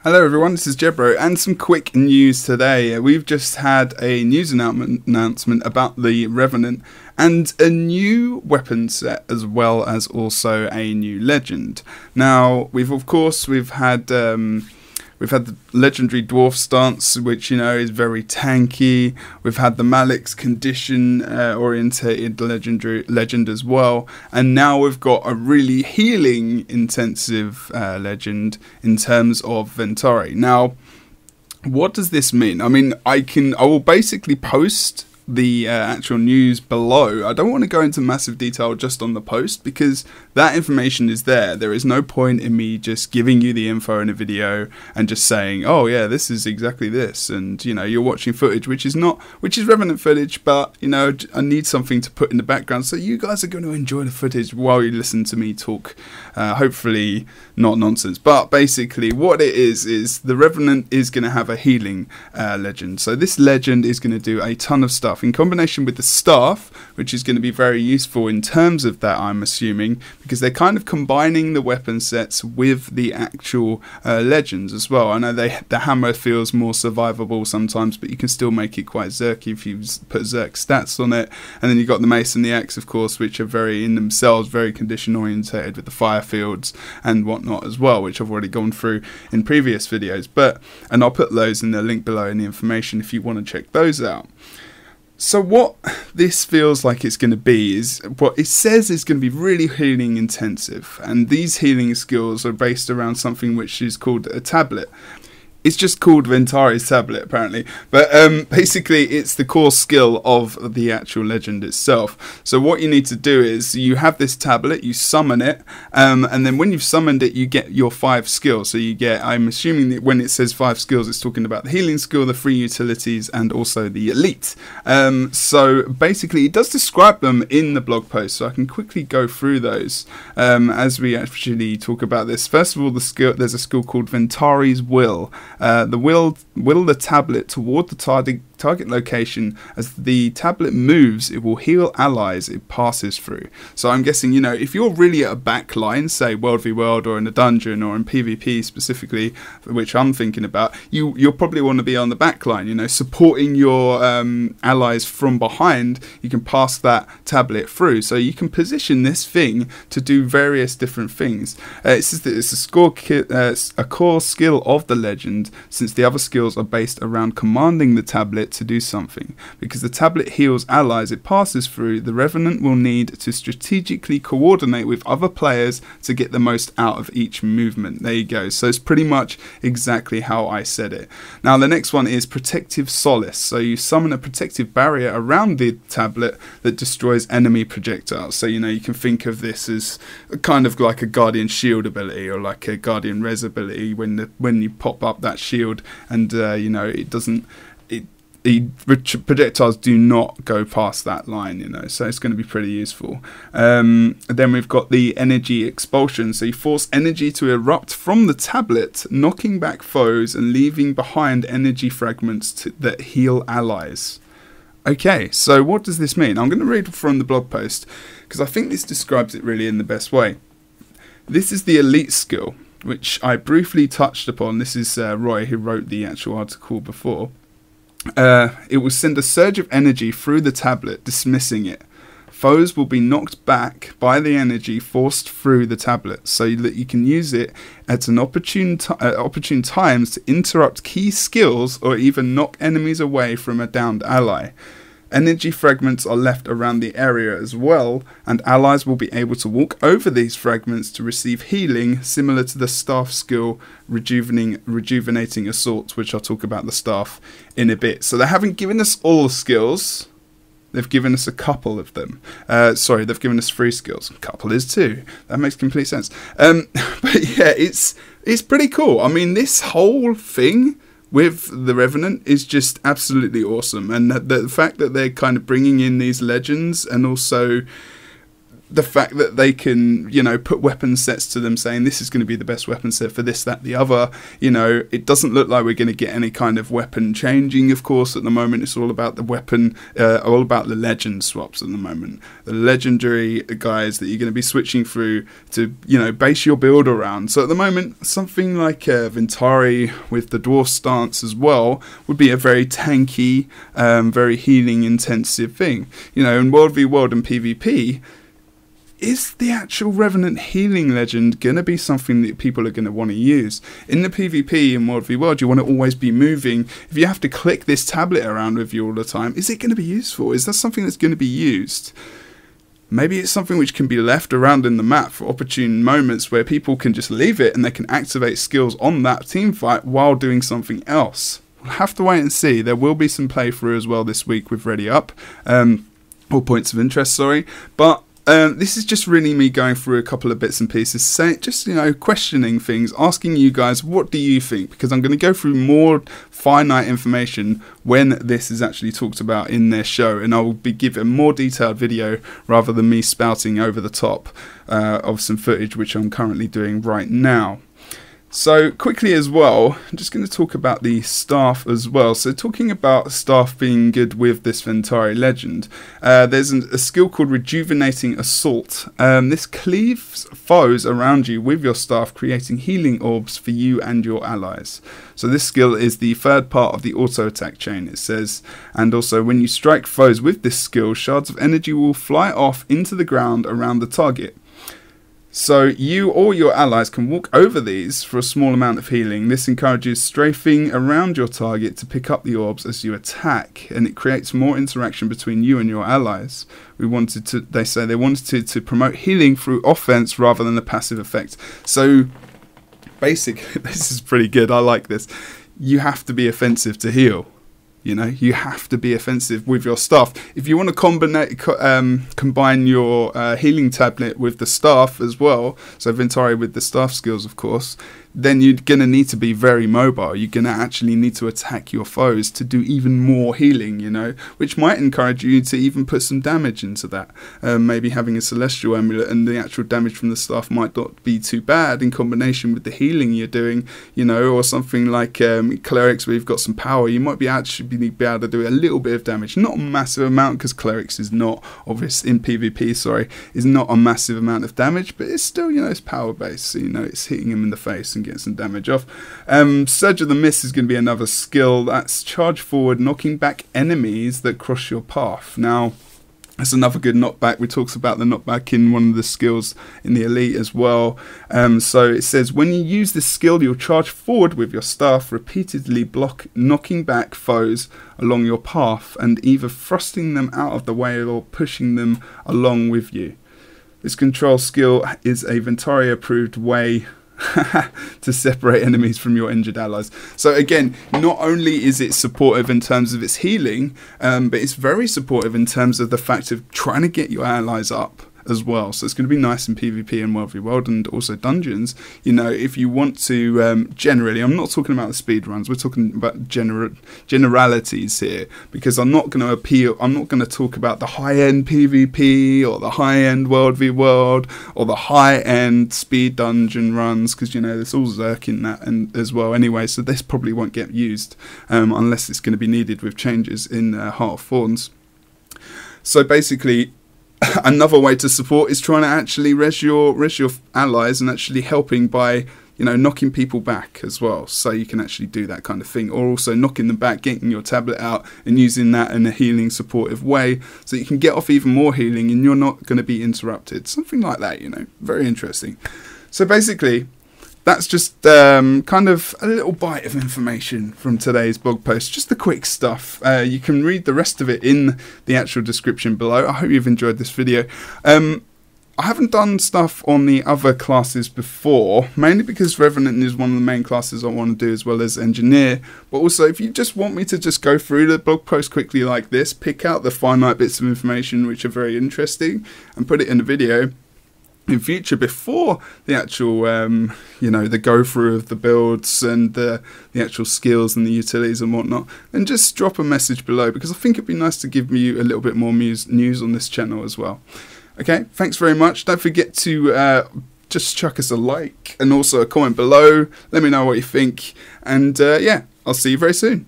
Hello everyone, this is Jebro, and some quick news today. We've just had a news announcement about the Revenant and a new weapon set, as well as also a new legend. Now, we've had the legendary dwarf stance, which is very tanky. We've had the Malik's condition orientated legend as well, and now we've got a really healing intensive legend in terms of Ventari. Now, what does this mean? I mean, I will basically post the actual news below. I don't want to go into massive detail just on the post because that information is there. There is no point in me just giving you the info in a video and just saying, oh yeah, this is exactly this, and you're watching footage which is Revenant footage, but I need something to put in the background so you guys are going to enjoy the footage while you listen to me talk, hopefully not nonsense. But basically what it is the Revenant is going to have a healing legend. So this legend is going to do a ton of stuff in combination with the staff, which is going to be very useful in terms of that, I'm assuming, because they're kind of combining the weapon sets with the actual legends as well. I know the hammer feels more survivable sometimes, but you can still make it quite zerky if you put zerk stats on it. And then you've got the mace and the axe, of course, which are very in themselves very condition orientated with the fire fields and whatnot as well, which I've already gone through in previous videos. And I'll put those in the link below in the information if you want to check those out. So what this feels like it's going to be is, what it says is going to be really healing intensive, and these healing skills are based around something which is called a tablet. It's just called Ventari's tablet apparently, but basically it's the core skill of the actual legend itself. So what you need to do is you have this tablet, you summon it, and then when you've summoned it you get your 5 skills. So you get, I'm assuming that when it says 5 skills it's talking about the healing skill, the free utilities, and also the elite. So basically it does describe them in the blog post, so I can quickly go through those as we actually talk about this. First of all, there's a skill called Ventari's Will. Will the tablet toward the target location. As the tablet moves, it will heal allies it passes through. So I'm guessing, if you're really at a back line, say World v World or in a dungeon or in PvP specifically, which I'm thinking about, you'll probably want to be on the back line, supporting your allies from behind. You can pass that tablet through. So you can position this thing to do various different things. It says that it's a core skill of the legend, since the other skills are based around commanding the tablet to do something. Because the tablet heals allies it passes through, the Revenant will need to strategically coordinate with other players to get the most out of each movement. There you go. So it's pretty much exactly how I said it. Now the next one is Protective Solace. So you summon a protective barrier around the tablet that destroys enemy projectiles. So you can think of this as kind of like a Guardian Shield ability or like a Guardian Res ability when you pop up that shield and it doesn't, projectiles do not go past that line, so it's going to be pretty useful. Then we've got the energy expulsion. So you force energy to erupt from the tablet, knocking back foes and leaving behind energy fragments that heal allies. Okay, so what does this mean? I'm going to read from the blog post because I think this describes it really in the best way. This is the elite skill, which I briefly touched upon. This is Roy, who wrote the actual article before. It will send a surge of energy through the tablet, dismissing it. Foes will be knocked back by the energy forced through the tablet, so that you can use it at an opportune times to interrupt key skills or even knock enemies away from a downed ally. Energy fragments are left around the area as well, and allies will be able to walk over these fragments to receive healing, similar to the staff skill rejuvenating assault, which I'll talk about the staff in a bit. So they haven't given us all the skills. They've given us a couple of them. They've given us 3 skills. A couple is 2. That makes complete sense. But yeah, it's pretty cool. I mean, this whole thing with the Revenant is just absolutely awesome, and the fact that they're kind of bringing in these legends and also the fact that they can, put weapon sets to them saying this is going to be the best weapon set for this, that, the other. It doesn't look like we're going to get any kind of weapon changing, of course, at the moment. It's all about the weapon, all about the legend swaps at the moment. The legendary guys that you're going to be switching through to, base your build around. So at the moment, something like Ventari with the dwarf stance as well would be a very tanky, very healing intensive thing. In World v World and PvP, is the actual Revenant healing legend going to be something that people are going to want to use? In the PvP in World v World, you want to always be moving. If you have to click this tablet around with you all the time, is it going to be useful? Is that something that's going to be used? Maybe it's something which can be left around in the map for opportune moments where people can just leave it and they can activate skills on that team fight while doing something else. We'll have to wait and see. There will be some playthrough as well this week with Ready Up, or Points of Interest, sorry. But this is just really me going through a couple of bits and pieces, questioning things, asking you guys, what do you think? Because I'm going to go through more finite information when this is actually talked about in their show, and I will be giving a more detailed video rather than me spouting over the top of some footage, which I'm currently doing right now. So quickly as well, I'm just going to talk about the staff as well. So talking about staff being good with this Ventari legend, there's a skill called Rejuvenating Assault. This cleaves foes around you with your staff, creating healing orbs for you and your allies. So this skill is the third part of the auto attack chain, it says. And also when you strike foes with this skill, shards of energy will fly off into the ground around the target. So you or your allies can walk over these for a small amount of healing. This encourages strafing around your target to pick up the orbs as you attack, and it creates more interaction between you and your allies. They say they wanted to promote healing through offense rather than a passive effect. So basically, this is pretty good. I like this. You have to be offensive to heal. You have to be offensive with your staff. If you want to combine your healing tablet with the staff as well, so Ventari with the staff skills, of course, then you're going to need to be very mobile. You're going to actually need to attack your foes to do even more healing, which might encourage you to even put some damage into that. Maybe having a Celestial Amulet and the actual damage from the staff might not be too bad in combination with the healing you're doing, or something like Clerics where you've got some power. You might be able to do a little bit of damage, not a massive amount, because Clerics is not, obviously in PvP, is not a massive amount of damage, but it's still, it's power based, so it's hitting him in the face and get some damage off. Surge of the Mist is going to be another skill. That's charge forward, knocking back enemies that cross your path. Now, that's another good knockback. We talked about the knockback in one of the skills in the Elite as well. So it says, when you use this skill, you'll charge forward with your staff, repeatedly knocking back foes along your path and either thrusting them out of the way or pushing them along with you. This control skill is a Ventari approved way to separate enemies from your injured allies. So again, not only is it supportive in terms of its healing, but it's very supportive in terms of the fact of trying to get your allies up as well. So it's going to be nice in PvP and World v World and also dungeons. If you want to generally, I'm not talking about the speed runs, we're talking about generalities here, because I'm not going to talk about the high-end PvP or the high-end World v World or the high-end speed dungeon runs, because there's all Zerk in that and as well anyway, so this probably won't get used unless it's going to be needed with changes in Heart of Thorns. So basically, another way to support is trying to actually res your allies and actually helping by knocking people back as well, so you can actually do that kind of thing, or also knocking them back, getting your tablet out and using that in a healing supportive way so you can get off even more healing and you're not going to be interrupted, something like that. Very interesting. So basically, that's just kind of a little bite of information from today's blog post. Just the quick stuff. You can read the rest of it in the actual description below. I hope you've enjoyed this video. I haven't done stuff on the other classes before, mainly because Revenant is one of the main classes I want to do, as well as Engineer. But also, if you just want me to just go through the blog post quickly like this, pick out the finite bits of information which are very interesting, and put it in a video in future before the actual, the go through of the builds and the actual skills and the utilities and whatnot, then just drop a message below, because I think it'd be nice to give you a little bit more news on this channel as well. Okay, thanks very much. Don't forget to just chuck us a like and also a comment below. Let me know what you think. And yeah, I'll see you very soon.